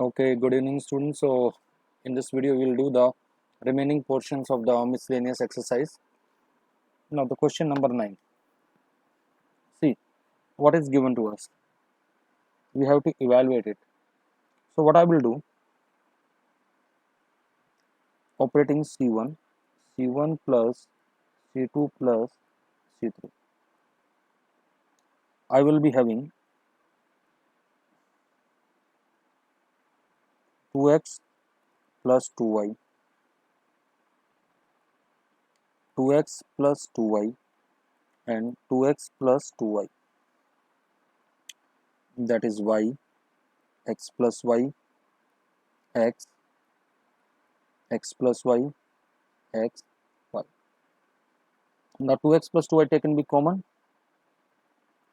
Okay, good evening students. So in this video we will do the remaining portions of the miscellaneous exercise. Now the question number 9. See what is given to us. We have to evaluate it. So what I will do, operating C1, C1 plus C2 plus C3. I will be having 2x plus 2y, 2x plus 2y and 2x plus 2y, that is y, x plus y, x, x plus y, x, y. Now 2x plus 2y taken be common.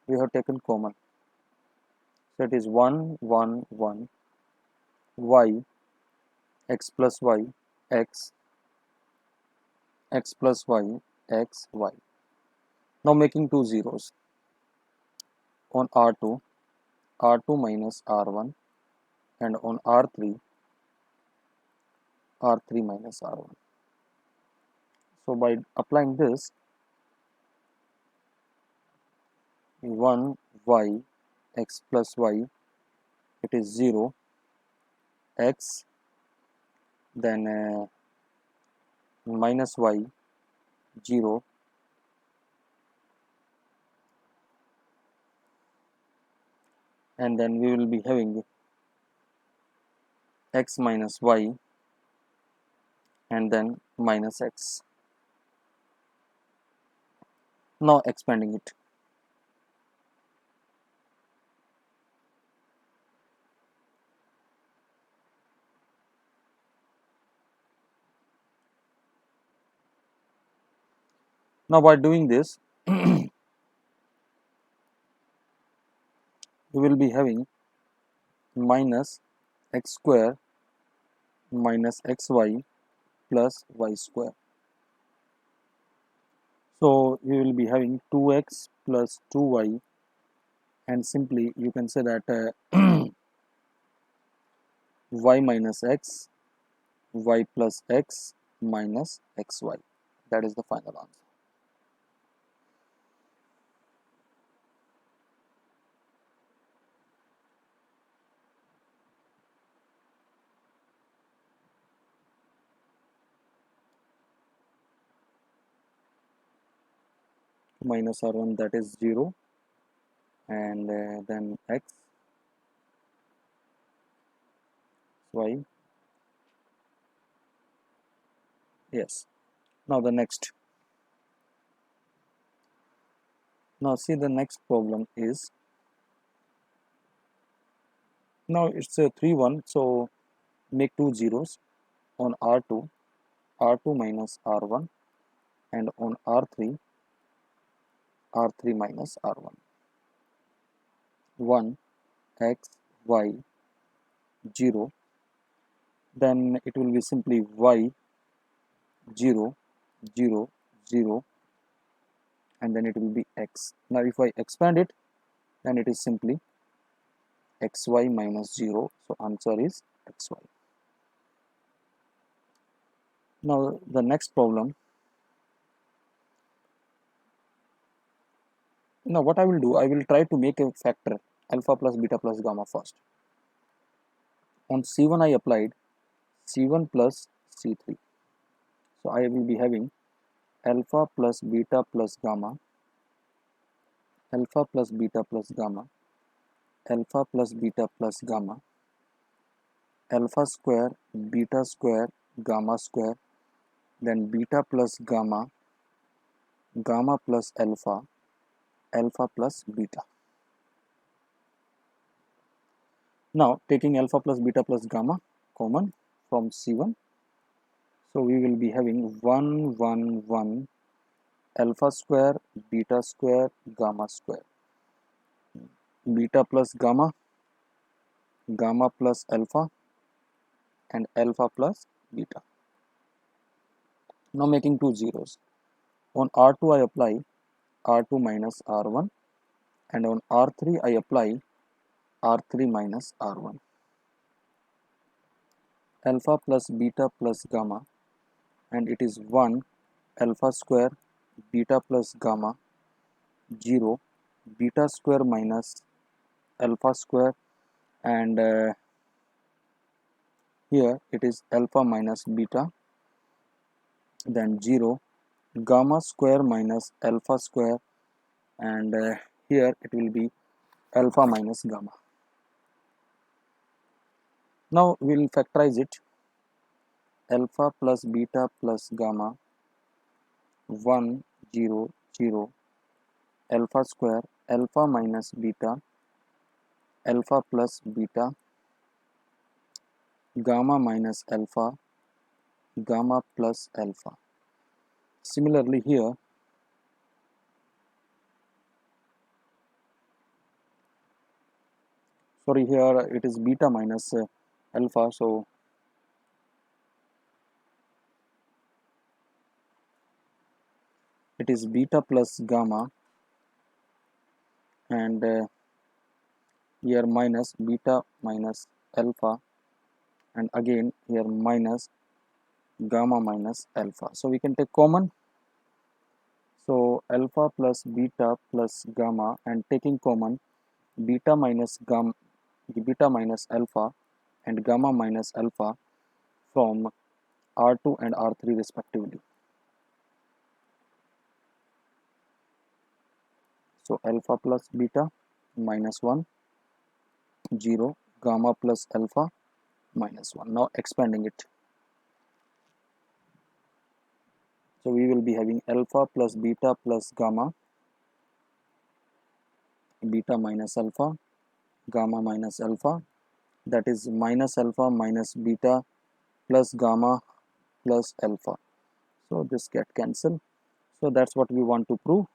We have taken common. So it is 1, 1, 1, y, x plus y, x, x plus y, x, y. Now making two zeros on R2, R2 minus R1, and on R3, R3 minus R1. So by applying this, 1 y, x plus y, it is 0, x, then minus y, 0, and then we will be having x minus y and then minus x. Now expanding it. Now by doing this, we will be having minus x square minus xy plus y square. So we will be having 2x plus 2y, and simply you can say that y minus x, y plus x minus xy. That is the final answer. Minus r1, that is 0, and then x, y. Yes. Now the next. Now see, the next problem is, now it's a 3 1, so make two zeros on R2, R2 minus R1, and on R3, R3 minus R1. 1, x, y, 0, then it will be simply y, 0, 0, 0, and then it will be x. Now if I expand it, then it is simply xy minus 0, so answer is xy. Now the next problem. Now what I will do, I will try to make a factor alpha plus beta plus gamma first. On C1 I applied C1 plus C3. So I will be having alpha plus beta plus gamma, alpha plus beta plus gamma, alpha plus beta plus gamma, alpha square, beta square, gamma square, then beta plus gamma, gamma plus alpha, alpha plus beta. Now taking alpha plus beta plus gamma common from C1, so we will be having 1, 1, 1, alpha square, beta square, gamma square, beta plus gamma, gamma plus alpha, and alpha plus beta. Now making two zeros. On R2 I apply R2 minus R1, and on R3 I apply R3 minus R1. alpha plus beta plus gamma, and it is 1 alpha square beta plus gamma, 0 beta square minus alpha square, and here it is alpha minus beta, then 0 gamma square minus alpha square, and here it will be alpha minus gamma. Now we will factorize it. Alpha plus beta plus gamma, 1 0 0 alpha square alpha minus beta alpha plus beta gamma minus alpha gamma plus alpha. Similarly here, here it is beta minus alpha, so it is beta plus gamma, and here minus beta minus alpha, and again here minus gamma minus alpha. So we can take common, so alpha plus beta plus gamma, and taking common beta minus alpha and gamma minus alpha from R2 and R3 respectively. So alpha plus beta minus 1 0 gamma plus alpha minus 1. Now expanding it, so we will be having alpha plus beta plus gamma, beta minus alpha, gamma minus alpha, that is minus alpha minus beta plus gamma plus alpha. So this get cancelled. So that's what we want to prove,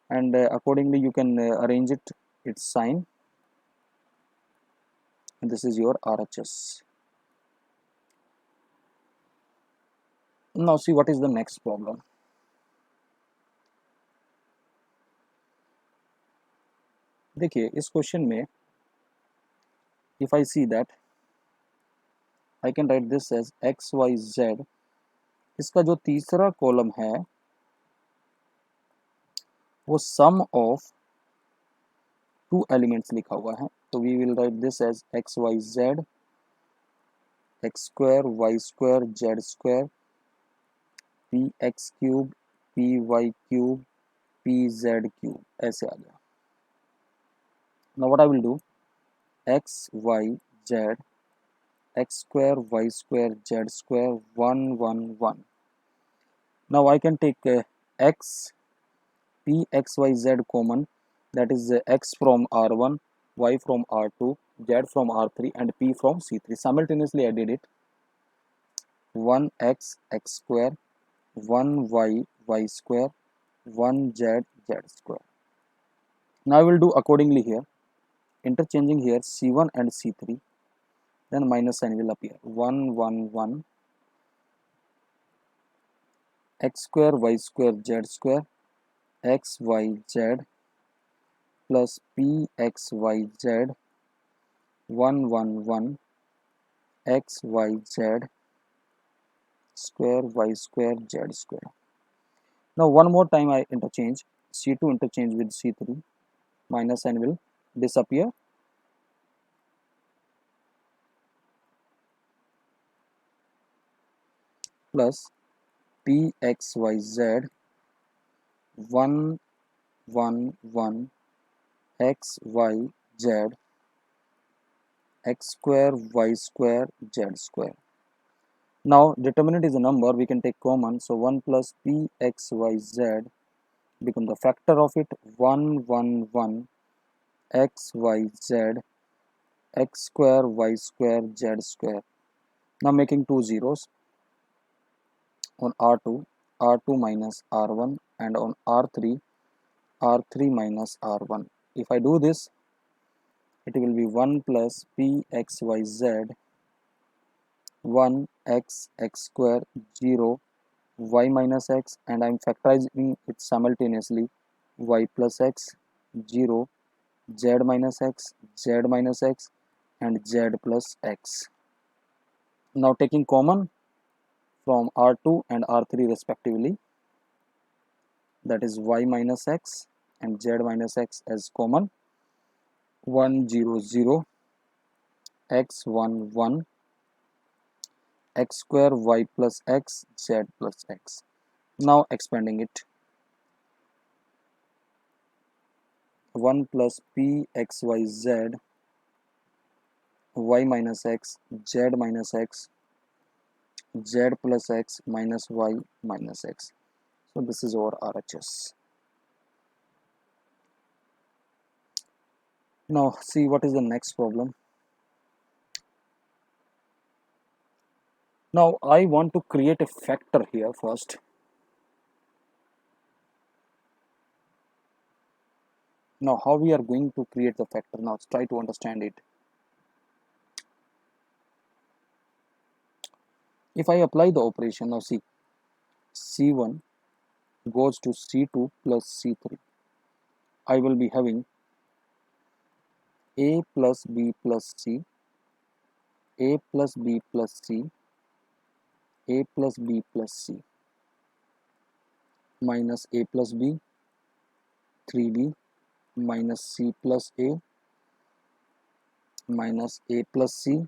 and accordingly you can arrange its sign, and this is your RHS. Now see what is the next problem. देखिए इस question में if I see that I can write this as x y z, इसका जो तीसरा column है वो सम of two elements लिखा हुआ है, तो we will write this as x y z, x square y square z square, p x cube p y cube p z cube, ऐसे आ गया. Now what I will do, x y z x square y square z square 1 1 1. Now I can take x p x y z common, that is x from R1, y from R2, z from R3 and p from C3. Simultaneously I did it. 1x x square, 1y y square, 1z z square. Now I will do accordingly here, interchanging here C1 and C3, then minus sign will appear. 1 1 1 x square y square z square x y z plus p x y z 1 1 1 x y z square y square z square. Now one more time I interchange C2 interchange with C3, minus sign will disappear, plus p x y z 1 1 1 x y z x square y square z square. Now determinant is a number, we can take common, so 1 plus p x y z become the factor of it, 1 1 1 x y z x square y square z square. Now making two zeros on R2, R2 minus R1, and on R3, R3 minus R1. If I do this, it will be 1 plus p x y z 1 x x square 0 y minus x, and I am factorizing it simultaneously, y plus x 0 z minus x and z plus x. Now taking common from R2 and R3 respectively, that is y minus x and z minus x as common. 1 0 0 x 1 1 x square y plus x z plus x. Now expanding it, 1 plus p x y z y minus x z minus x z plus x minus y minus x. So this is our RHS. Now see what is the next problem. Now I want to create a factor here first. Now how we are going to create the factor? Now let's try to understand it. If I apply the operation, now see, C1 goes to C2 plus C3. I will be having A plus B plus C, A plus B plus C, A plus B plus C, minus A plus B, 3B, minus C plus A, minus A plus C,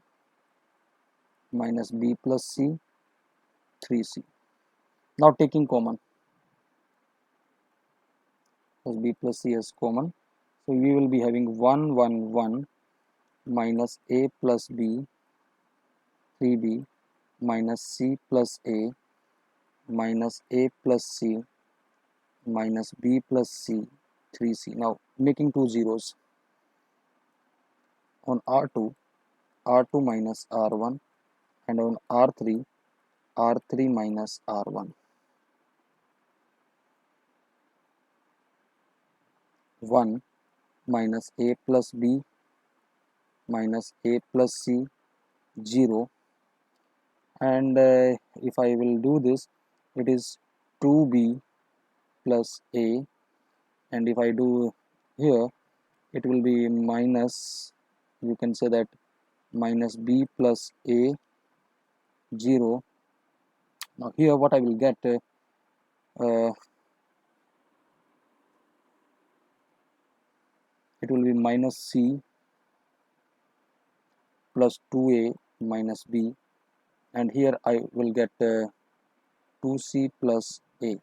minus B plus C, 3C. Now taking common, as B plus C is common, so we will be having 1 1 1 minus A plus B, 3B, minus C plus A, minus A plus C, minus B plus C, 3C. Now making two zeros on R2, R2 minus R1, and on R3, R3 minus R1. 1 minus A plus B minus A plus C, 0, and if I will do this, it is 2B plus A, and if I do here, it will be minus, you can say that, minus B plus A, 0. Now here what I will get, it will be minus C plus 2A minus B, and here I will get 2C plus A.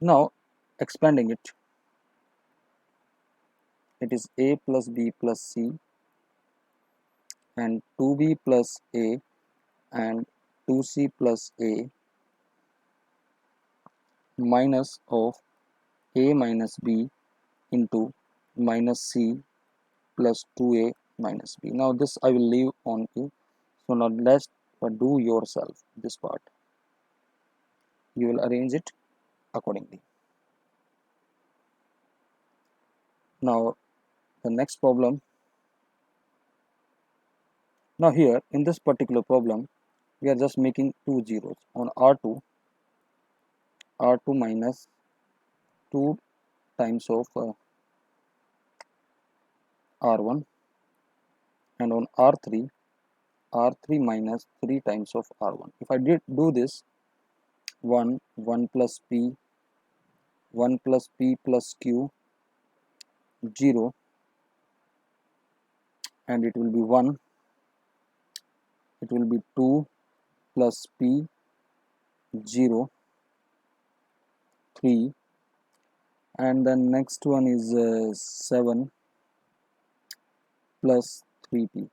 Now expanding it, it is A plus B plus C and 2B plus A and 2C plus A minus of A minus B into minus C plus 2A minus B. Now this I will leave on you. So now let's do yourself this part. You will arrange it accordingly. Now the next problem. Now here in this particular problem, we are just making two zeros on R2, R2 minus 2 times of R1, and on R3, R3 minus 3 times of R1. If I did do this, 1 plus P, 1 plus P plus Q, 0, and it will be 1, it will be 2 plus P, 0, 3, and then next one is 7 plus 3P.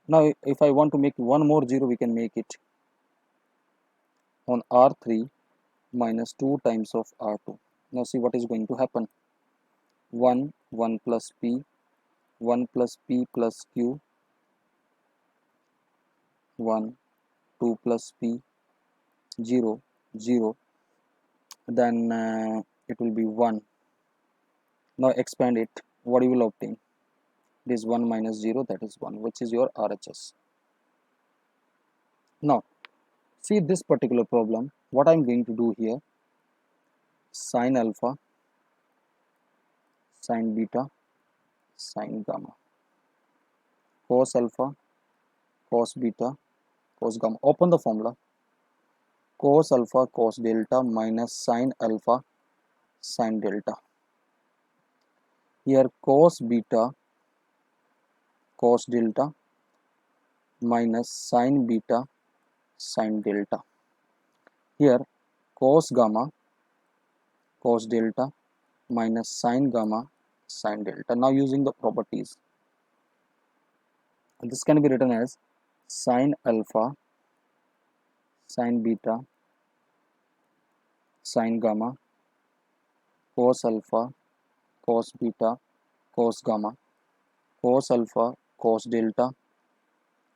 Now if I want to make one more 0, we can make it on R3 minus 2 times of R2. Now see what is going to happen. 1 plus P, 1 plus P plus Q, 1, 2 plus P, 0, 0, then it will be 1. Now expand it, what you will obtain? It is 1 minus 0, that is 1, which is your RHS. Now see this particular problem, what I am going to do here, sine alpha, sine beta, sine gamma. cos alpha, cos beta, cos gamma. Open the formula. Cos alpha cos delta minus sin alpha sin delta. Here cos beta cos delta minus sin beta sin delta. Here cos gamma cos delta minus sin gamma sin delta. Now using the properties, this can be written as sin alpha sin beta sin gamma cos alpha cos beta cos gamma cos alpha cos delta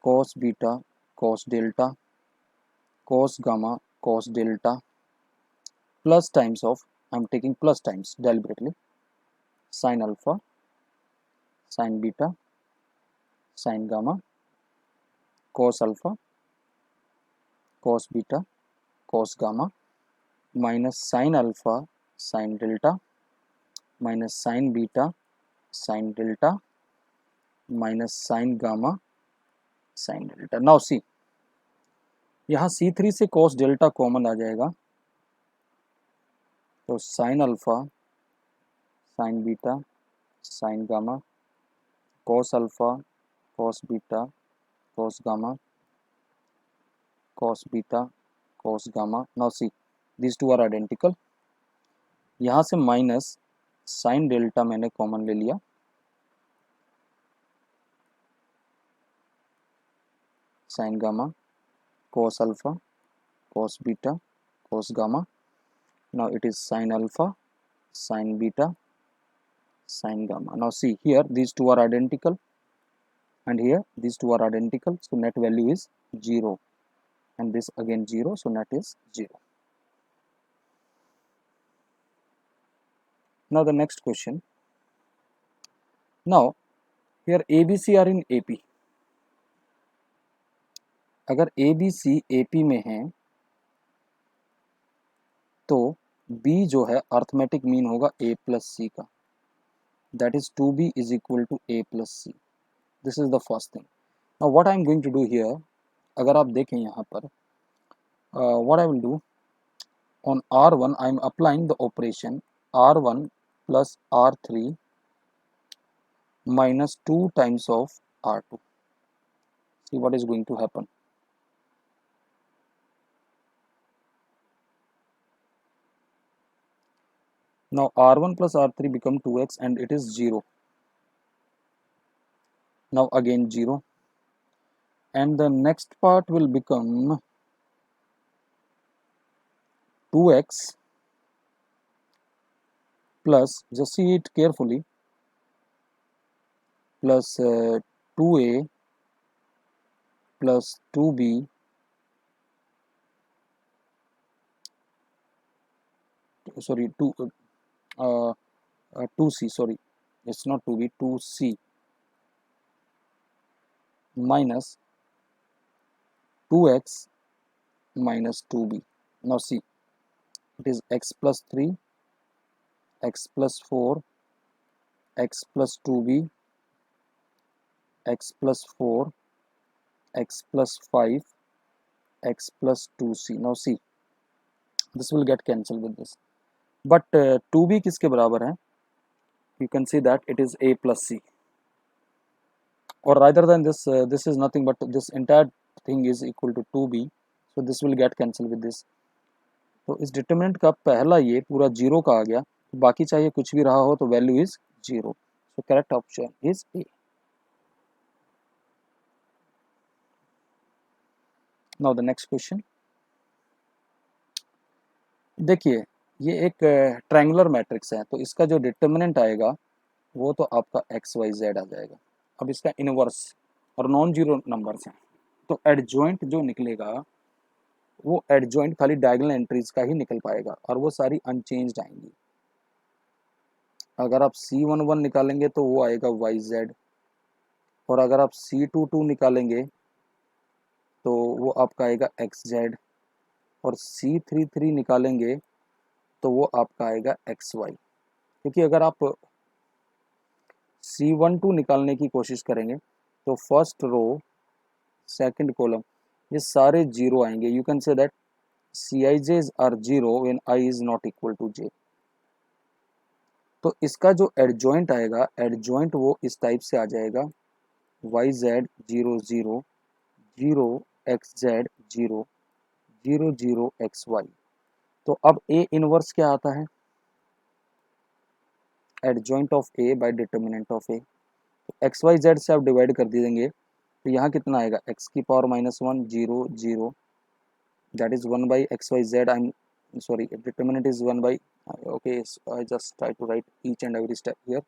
cos beta cos delta cos gamma cos delta plus times of, I am taking plus times deliberately, sin alpha sin beta sin gamma cos alpha cos beta cos gamma minus sin alpha sin delta minus sin beta sin delta minus sin gamma sin delta. Now see, यहाँ C3 से cos delta common आ जाएगा, तो sin alpha sin beta sin gamma cos alpha cos beta cos gamma cos beta cos gamma. Now see, these two are identical. यहाँ से minus sin delta मैंने common ले लिया, sin gamma cos alpha cos beta cos gamma. Now it is sin alpha sin beta sin gamma. Now see, here these two are identical and here these two are identical, so net value is 0 and this again 0, so net is 0. Now the next question. Now here ABC are in AP. अगर ABC AP में है तो B जो है arithmetic mean होगा A plus C का, that is 2B is equal to A plus C. This is the first thing. Now what I am going to do here, अगर आप देखें यहाँ पर, what I will do, on R1 I am applying the operation R1 plus R3 minus 2 times of R2. See what is going to happen. Now R1 plus R3 become 2x and it is 0. Now again 0. And the next part will become 2x plus, just see it carefully, plus 2a plus 2b sorry 2c, sorry, it's not 2b, 2c minus 2x minus 2b. Now see, it is x plus 3 x plus 4 x plus 2b x plus 4 x plus 5 x plus 2c. Now see, this will get cancelled with this, but 2b किसके बराबर है? You can see that it is a plus c, or rather than this, this is nothing but this entire thing is equal to 2b, so this will get cancelled with this. तो इस determinant का पहला ये पूरा 0 का आ गया, बाकी चाहिए कुछ भी रहा हो तो value is 0, so correct option is A. Now the next question. देखिए ये एक ट्रायंगुलर मैट्रिक्स है, तो इसका जो डिटरमिनेंट आएगा वो तो आपका एक्स वाई जेड आ जाएगा. अब इसका इनवर्स और नॉन जीरो नंबर्स हैं, तो एडजॉइंट जो निकलेगा वो एडजॉइंट खाली डायगोनल एंट्रीज का ही निकल पाएगा और वो सारी अनचेंज्ड आएंगी. अगर आप C11 निकालेंगे तो वो आएगा वाई जेड, और अगर आप C22 निकालेंगे तो वो आपका आएगा एक्स जेड, और C33 निकालेंगे तो वो आपका आएगा एक्स वाई. क्योंकि अगर आप C12 निकालने की कोशिश करेंगे तो फर्स्ट रो सेकंड कॉलम ये सारे जीरो आएंगे. You can say that Cij's are zero when I is not equal to j. तो इसका जो एडजॉइंट आएगा, एडजॉइंट वो इस टाइप से आ जाएगा yz 0 0 0 xz 0 0 0 xy. तो अब a इनवर्स क्या आता है, adjoint of a bye determinant of a. तो एक्स वाई जेड से आप डिवाइड कर देंगे तो यहाँ कितना आएगा, x की power -1 0 0 that is 1 by xyz. I'm sorry, determinant is 1 by, okay, so I just try to write each and every step here.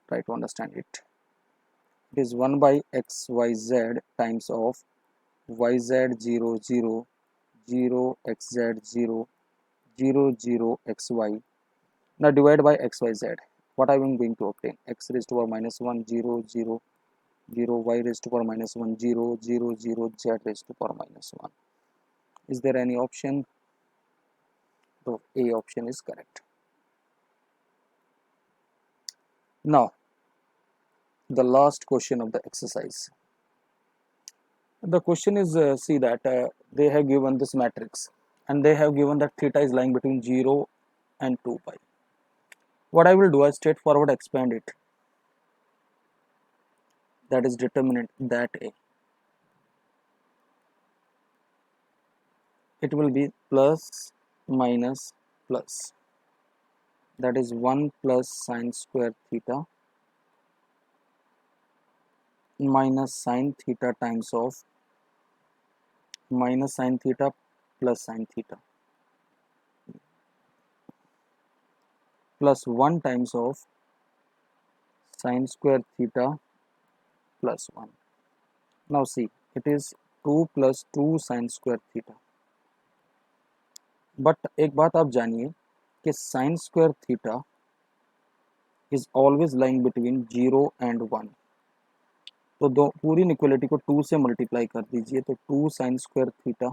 Try to understand it. It is 1 by xyz times of yz 0 0 0 xz 0 0 0 xy. Now divide by xyz. What I am going to obtain? X raised to power -1 0 0 0 y raised to power -1 0 0 0 z raised to power -1. Is there any option? So A option is correct. Now the last question of the exercise. The question is, see that they have given this matrix and they have given that theta is lying between 0 and 2 pi. What I will do is straightforward expand it. That is determinant that A. It will be plus minus plus. That is 1 plus sine square theta minus sine theta times of minus sine theta plus sine theta plus 1 times of sine square theta plus 1. Now see, it is 2 plus 2 sine square theta. But एक बात आप जानिए कि sine square theta is always lying between 0 and 1. तो दो पूरी equality को 2 से मल्टीप्लाई कर दीजिए तो 2 साइन स्क्वायर थीटा,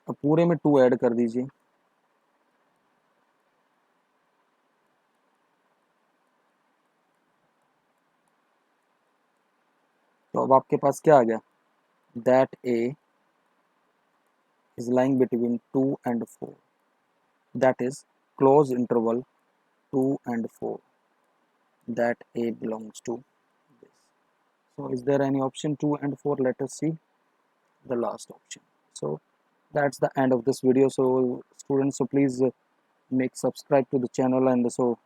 अब पूरे में 2 ऐड कर दीजिए तो अब आपके पास क्या आ गया, that A is lying between 2 and 4, that is close interval 2 and 4, that A belongs to this. So is there any option 2 and 4? Let us see the last option. So that's the end of this video. So students, so please make subscribe to the channel, and so